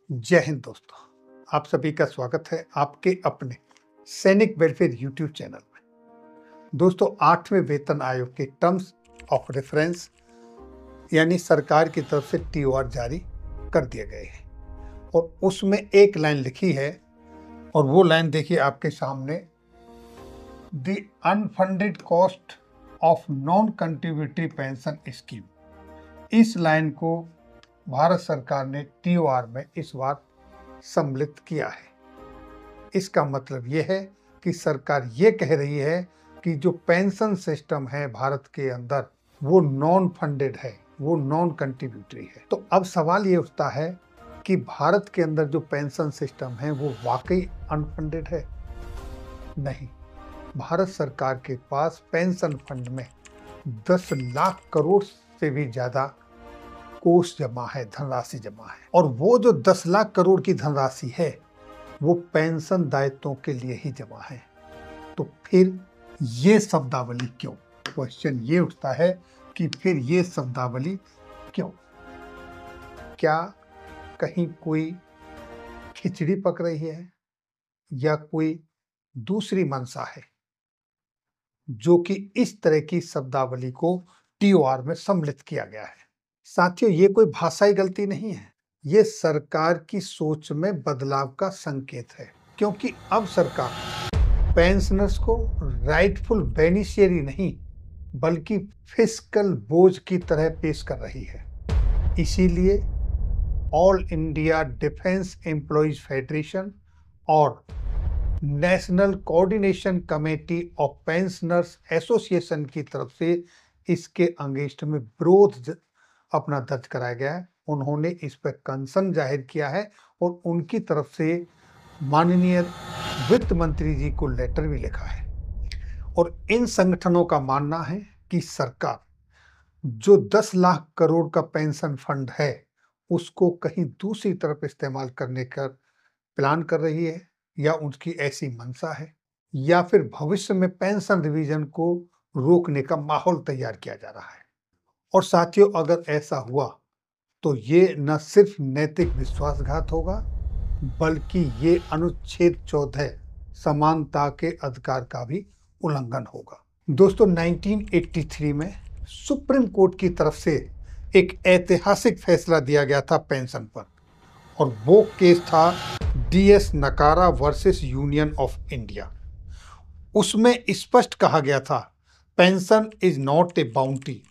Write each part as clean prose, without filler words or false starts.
जय हिंद दोस्तों, आप सभी का स्वागत है आपके अपने सैनिक वेलफेयर यूट्यूब चैनल में। दोस्तों, 8वें वेतन आयोग के टर्म्स ऑफ रेफरेंस यानी सरकार की तरफ से टीओआर जारी कर दिए गए हैं और उसमें एक लाइन लिखी है और वो लाइन देखिए आपके सामने, the unfunded cost of non contributory pension scheme. इस लाइन को भारत सरकार ने टीओआर में इस बार सम्मिलित किया है। इसका मतलब ये है कि सरकार ये कह रही है कि जो पेंशन सिस्टम है भारत के अंदर वो नॉन फंडेड है, वो नॉन कंट्रीब्यूटरी है। तो अब सवाल ये उठता है कि भारत के अंदर जो पेंशन सिस्टम है वो वाकई अनफंडेड है? नहीं, भारत सरकार के पास पेंशन फंड में 10 लाख करोड़ से भी ज्यादा कोष जमा है, धनराशि जमा है। और वो जो 10 लाख करोड़ की धनराशि है वो पेंशन दायित्वों के लिए ही जमा है। तो फिर ये शब्दावली क्यों? क्वेश्चन ये उठता है कि फिर ये शब्दावली क्यों? क्या कहीं कोई खिचड़ी पक रही है या कोई दूसरी मंशा है जो कि इस तरह की शब्दावली को टीओआर में सम्मिलित किया गया है? साथियों, ये कोई भाषाई गलती नहीं है, ये सरकार की सोच में बदलाव का संकेत है। क्योंकि अब सरकार पेंशनर्स को राइटफुल बेनिफिशियरी नहीं बल्कि फिस्कल बोझ की तरह पेश कर रही है। इसीलिए all India defence employees federation और national coordination committee of pensioners association की तरफ से इसके अगेंस्ट में विरोध अपना दर्ज कराया गया है। उन्होंने इस पर कंसर्न जाहिर किया है और उनकी तरफ से माननीय वित्त मंत्री जी को लेटर भी लिखा है। और इन संगठनों का मानना है कि सरकार जो 10 लाख करोड़ का पेंशन फंड है उसको कहीं दूसरी तरफ इस्तेमाल करने का प्लान कर रही है, या उनकी ऐसी मंशा है, या फिर भविष्य में पेंशन रिवीजन को रोकने का माहौल तैयार किया जा रहा है। और साथियों, अगर ऐसा हुआ तो ये न सिर्फ नैतिक विश्वासघात होगा बल्कि ये अनुच्छेद 14 समानता के अधिकार का भी उल्लंघन होगा। दोस्तों, 1983 में सुप्रीम कोर्ट की तरफ से एक ऐतिहासिक फैसला दिया गया था पेंशन पर, और वो केस था DS नकारा वर्सेस यूनियन ऑफ इंडिया। उसमें स्पष्ट कहा गया था, pension is not a bounty,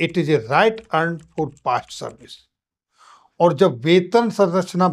it is a right earn for past service. और जब वेतन संरचना